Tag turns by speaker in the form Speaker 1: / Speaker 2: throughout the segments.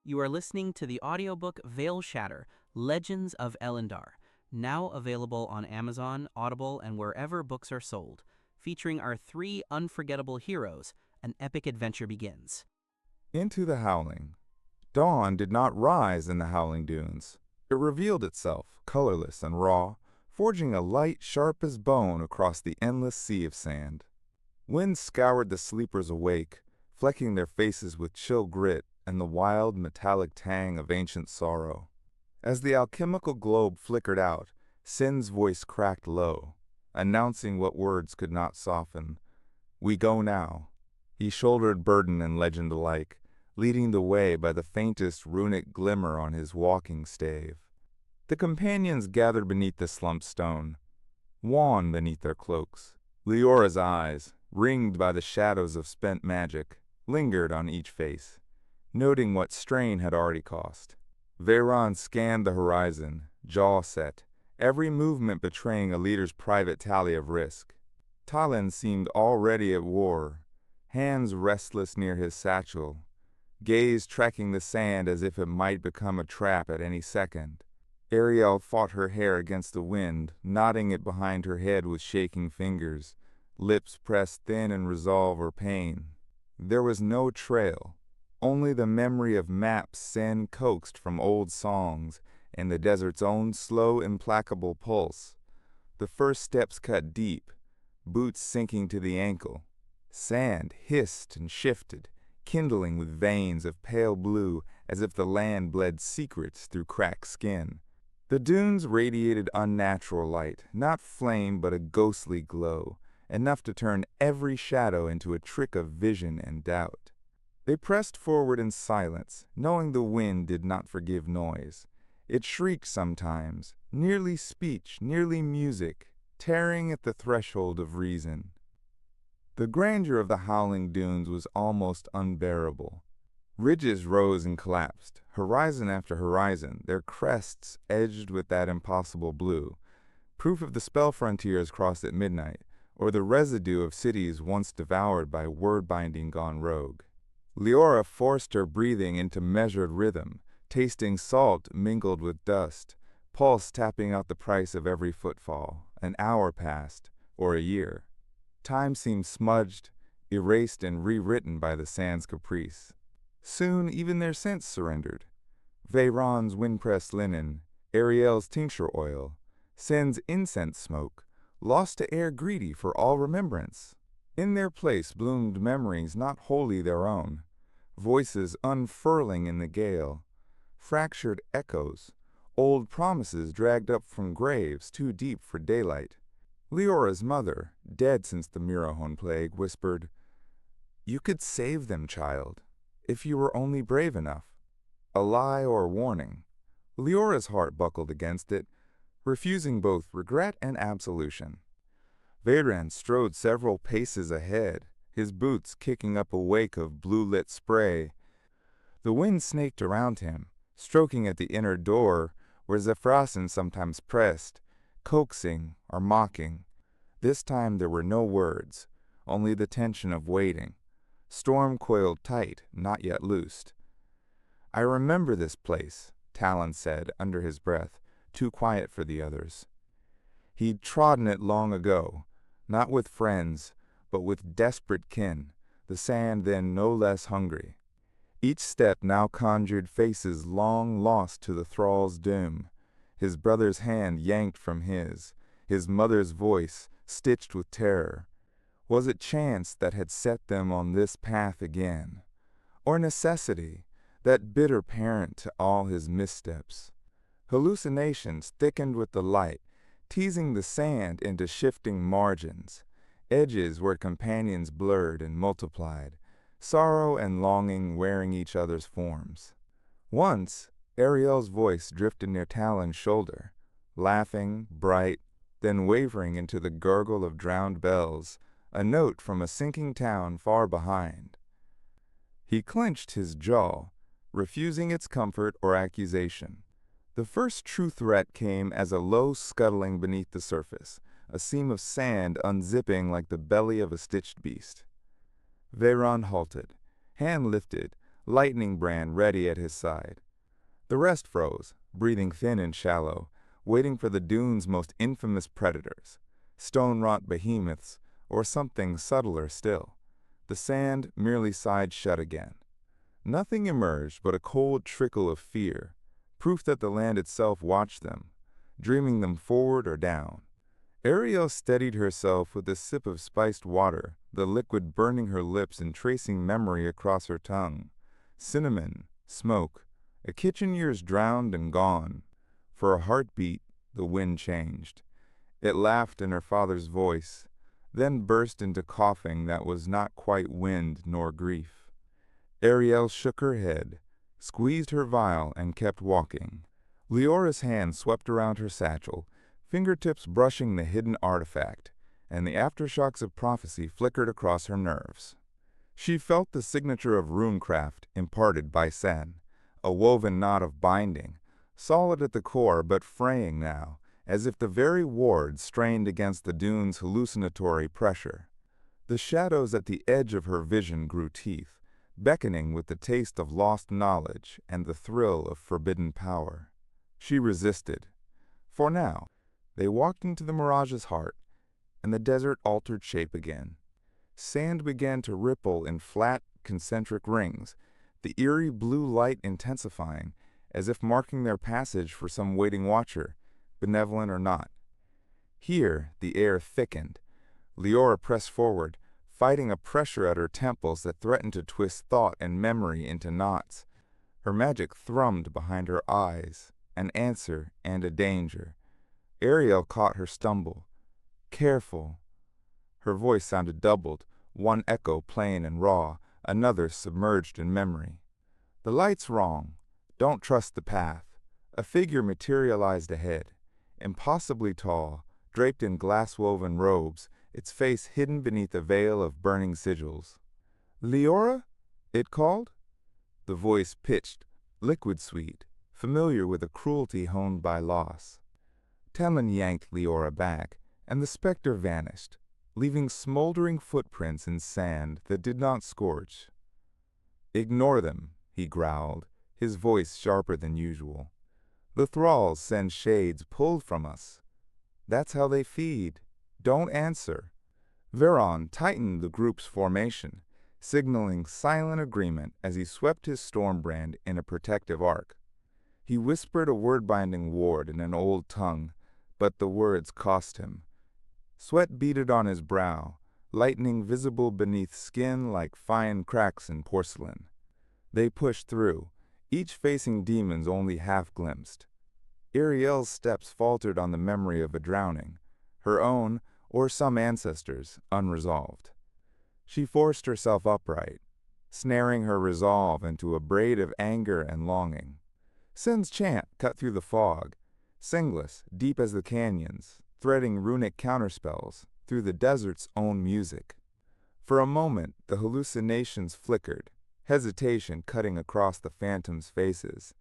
Speaker 1: You are listening to the audiobook Veilshatter, Legends of Elyndar, now available on Amazon, Audible, and wherever books are sold. Featuring our three unforgettable heroes, an epic adventure begins.
Speaker 2: Into the Howling. Dawn did not rise in the Howling Dunes. It revealed itself, colorless and raw, forging a light sharp as bone across the endless sea of sand. Wind scoured the sleepers awake, flecking their faces with chill grit and the wild metallic tang of ancient sorrow. As the alchemical globe flickered out, Sin's voice cracked low, announcing what words could not soften. "We go now." He shouldered burden and legend alike, leading the way by the faintest runic glimmer on his walking stave. The companions gathered beneath the slumped stone, wan beneath their cloaks. Leora's eyes, ringed by the shadows of spent magic, lingered on each face, noting what strain had already cost. Veyron scanned the horizon, jaw set, every movement betraying a leader's private tally of risk. Talin seemed already at war, hands restless near his satchel, gaze tracking the sand as if it might become a trap at any second. Ariel fought her hair against the wind, knotting it behind her head with shaking fingers, lips pressed thin in resolve or pain. There was no trail, only the memory of maps Sin coaxed from old songs and the desert's own slow, implacable pulse. The first steps cut deep, boots sinking to the ankle. Sand hissed and shifted, kindling with veins of pale blue as if the land bled secrets through cracked skin. The dunes radiated unnatural light, not flame but a ghostly glow, enough to turn every shadow into a trick of vision and doubt. They pressed forward in silence, knowing the wind did not forgive noise. It shrieked sometimes, nearly speech, nearly music, tearing at the threshold of reason. The grandeur of the Howling Dunes was almost unbearable. Ridges rose and collapsed, horizon after horizon, their crests edged with that impossible blue, proof of the spell frontiers crossed at midnight, or the residue of cities once devoured by word-binding gone rogue. Leora forced her breathing into measured rhythm, tasting salt mingled with dust, pulse tapping out the price of every footfall. An hour passed, or a year. Time seemed smudged, erased and rewritten by the sand's caprice. Soon even their scents surrendered. Veyron's wind-pressed linen, Ariel's tincture oil, Sin's incense smoke, lost to air greedy for all remembrance. In their place bloomed memories not wholly their own, voices unfurling in the gale, fractured echoes, old promises dragged up from graves too deep for daylight. Leora's mother, dead since the Mirahon plague, whispered, "You could save them, child, if you were only brave enough." A lie or warning. Leora's heart buckled against it, refusing both regret and absolution. Veyron strode several paces ahead, his boots kicking up a wake of blue-lit spray. The wind snaked around him, stroking at the inner door where Zephrassin sometimes pressed, coaxing or mocking. This time there were no words, only the tension of waiting. Storm coiled tight, not yet loosed. "I remember this place," Talin said under his breath, too quiet for the others. He'd trodden it long ago, not with friends, but with desperate kin, the sand then no less hungry. Each step now conjured faces long lost to the thrall's doom, his brother's hand yanked from his mother's voice stitched with terror. Was it chance that had set them on this path again? Or necessity, that bitter parent to all his missteps? Hallucinations thickened with the light, teasing the sand into shifting margins, edges where companions blurred and multiplied, sorrow and longing wearing each other's forms. Once, Ariel's voice drifted near Talin's shoulder, laughing, bright, then wavering into the gurgle of drowned bells, a note from a sinking town far behind. He clenched his jaw, refusing its comfort or accusation. The first true threat came as a low scuttling beneath the surface, a seam of sand unzipping like the belly of a stitched beast. Veyron halted, hand lifted, lightning brand ready at his side. The rest froze, breathing thin and shallow, waiting for the dune's most infamous predators, stone-wrought behemoths, or something subtler still. The sand merely sighed shut again. Nothing emerged but a cold trickle of fear, proof that the land itself watched them, dreaming them forward or down. Ariel steadied herself with a sip of spiced water, the liquid burning her lips and tracing memory across her tongue. Cinnamon, smoke, a kitchen years drowned and gone. For a heartbeat, the wind changed. It laughed in her father's voice, then burst into coughing that was not quite wind nor grief. Ariel shook her head, squeezed her vial, and kept walking. Leora's hand swept around her satchel, fingertips brushing the hidden artifact, and the aftershocks of prophecy flickered across her nerves. She felt the signature of runecraft imparted by Sen, a woven knot of binding, solid at the core but fraying now, as if the very wards strained against the dune's hallucinatory pressure. The shadows at the edge of her vision grew teeth, beckoning with the taste of lost knowledge and the thrill of forbidden power. She resisted. For now, they walked into the mirage's heart, and the desert altered shape again. Sand began to ripple in flat, concentric rings, the eerie blue light intensifying, as if marking their passage for some waiting watcher, benevolent or not. Here, the air thickened. Leora pressed forward, fighting a pressure at her temples that threatened to twist thought and memory into knots. Her magic thrummed behind her eyes, an answer and a danger. Ariel caught her stumble. Careful. Her voice sounded doubled, one echo plain and raw, another submerged in memory. The light's wrong. Don't trust the path. A figure materialized ahead, impossibly tall, draped in glass-woven robes, its face hidden beneath a veil of burning sigils. "Leora?" it called. The voice pitched, liquid-sweet, familiar with a cruelty honed by loss. Talin yanked Leora back, and the specter vanished, leaving smoldering footprints in sand that did not scorch. "Ignore them," he growled, his voice sharper than usual. "The thralls send shades pulled from us. That's how they feed. Don't answer." Veron tightened the group's formation, signaling silent agreement as he swept his stormbrand in a protective arc. He whispered a word-binding ward in an old tongue, but the words cost him. Sweat beaded on his brow, lightning visible beneath skin like fine cracks in porcelain. They pushed through, each facing demons only half glimpsed. Ariel's steps faltered on the memory of a drowning, her own or some ancestor's, unresolved. She forced herself upright, snaring her resolve into a braid of anger and longing. Sen's chant cut through the fog, singless, deep as the canyons, threading runic counterspells through the desert's own music. For a moment, the hallucinations flickered, hesitation cutting across the phantoms' faces.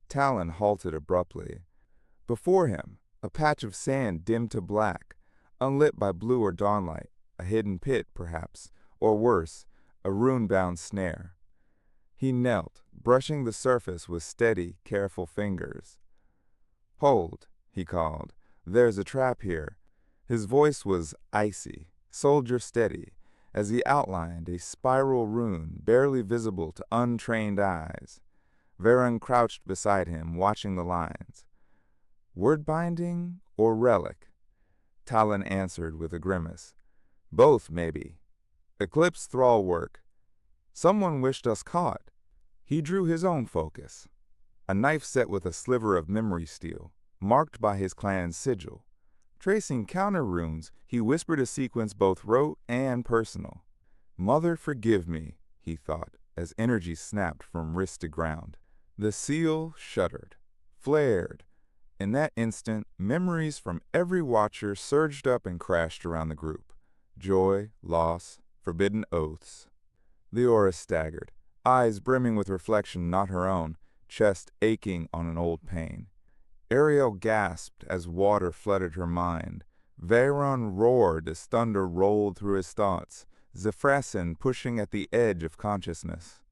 Speaker 2: Talin halted abruptly. Before him, a patch of sand dimmed to black, unlit by blue or dawnlight, a hidden pit, perhaps, or worse, a rune-bound snare. He knelt, brushing the surface with steady, careful fingers. "Hold," he called. "There's a trap here." His voice was icy, soldier steady, as he outlined a spiral rune barely visible to untrained eyes. Veron crouched beside him, watching the lines. "Word-binding or relic?" Talin answered with a grimace. "Both, maybe. Eclipse thrall work. Someone wished us caught." He drew his own focus. A knife set with a sliver of memory steel, marked by his clan's sigil. Tracing counter runes, he whispered a sequence both rote and personal. "Mother, forgive me," he thought, as energy snapped from wrist to ground. The seal shuddered, flared. In that instant, memories from every watcher surged up and crashed around the group. Joy, loss, forbidden oaths. Leora staggered, eyes brimming with reflection not her own, chest aching on an old pain. Ariel gasped as water flooded her mind. Veron roared as thunder rolled through his thoughts, Zephrassin pushing at the edge of consciousness.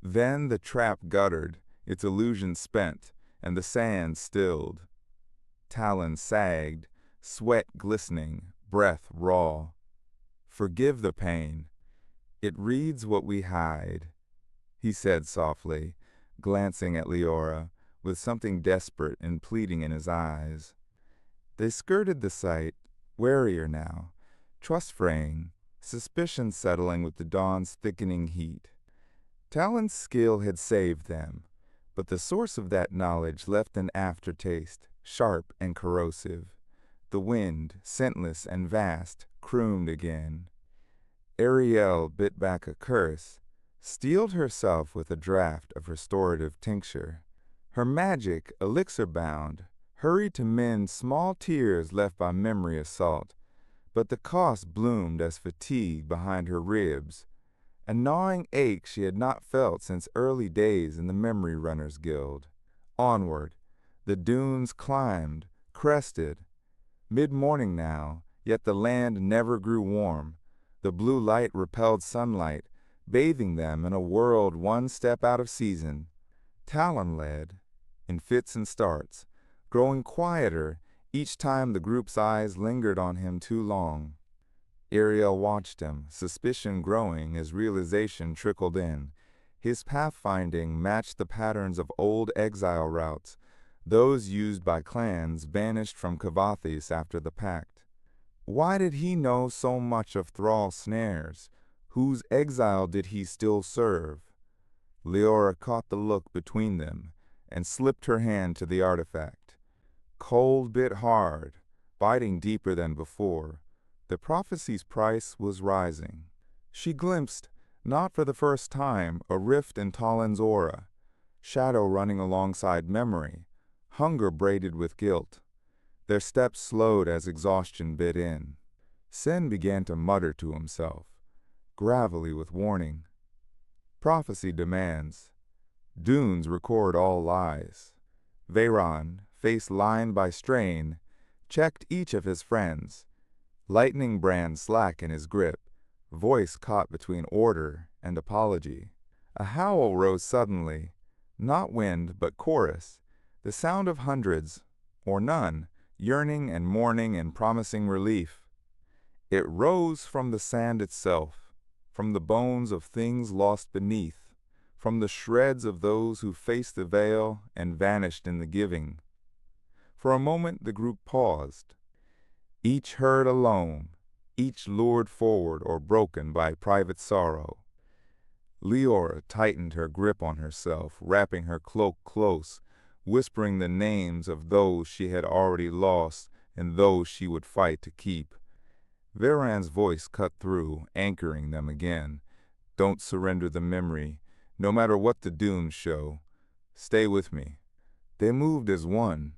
Speaker 2: Then the trap guttered, its illusion spent, and the sand stilled. Talin sagged, sweat glistening, breath raw. "Forgive the pain. It reads what we hide," he said softly, glancing at Leora, with something desperate and pleading in his eyes. They skirted the site, warier now, trust fraying, suspicion settling with the dawn's thickening heat. Talin's skill had saved them, but the source of that knowledge left an aftertaste, sharp and corrosive. The wind, scentless and vast, crooned again. Ariel bit back a curse, steeled herself with a draught of restorative tincture. Her magic, elixir-bound, hurried to mend small tears left by memory assault, but the cost bloomed as fatigue behind her ribs, a gnawing ache she had not felt since early days in the Memory Runners Guild. Onward, the dunes climbed, crested. Mid-morning now, yet the land never grew warm. The blue light repelled sunlight, bathing them in a world one step out of season. Talin led, in fits and starts, growing quieter each time the group's eyes lingered on him too long. Ariel watched him, suspicion growing as realization trickled in. His pathfinding matched the patterns of old exile routes, those used by clans banished from Kavathis after the Pact. Why did he know so much of thrall snares? Whose exile did he still serve? Leora caught the look between them and slipped her hand to the artifact. Cold bit hard, biting deeper than before. The prophecy's price was rising. She glimpsed, not for the first time, a rift in Talin's aura, shadow running alongside memory, hunger braided with guilt. Their steps slowed as exhaustion bit in. Sen began to mutter to himself, gravelly with warning. Prophecy demands. Dunes record all lies. Veyron, face lined by strain, checked each of his friends. Lightning brand slack in his grip, voice caught between order and apology. A howl rose suddenly, not wind but chorus, the sound of hundreds, or none, yearning and mourning and promising relief. It rose from the sand itself, from the bones of things lost beneath, from the shreds of those who faced the veil and vanished in the giving. For a moment the group paused. Each heard alone, each lured forward or broken by private sorrow. Leora tightened her grip on herself, wrapping her cloak close, whispering the names of those she had already lost and those she would fight to keep. Veyron's voice cut through, anchoring them again. Don't surrender the memory, no matter what the dunes show. Stay with me. They moved as one,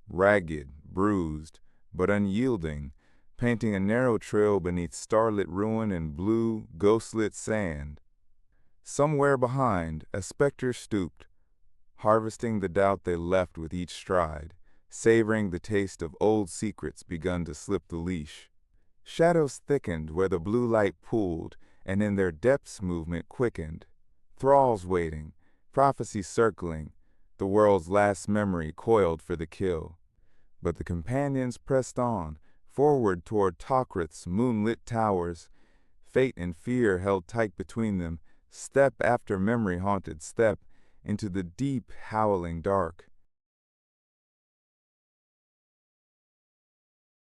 Speaker 2: ragged, bruised, but unyielding, painting a narrow trail beneath starlit ruin and blue, ghost-lit sand. Somewhere behind, a specter stooped, harvesting the doubt they left with each stride, savoring the taste of old secrets begun to slip the leash. Shadows thickened where the blue light pooled, and in their depths movement quickened. Thralls waiting, prophecy circling, the world's last memory coiled for the kill. But the companions pressed on, forward toward Tokrith's moonlit towers. Fate and fear held tight between them, step after memory-haunted step, into the deep, howling dark.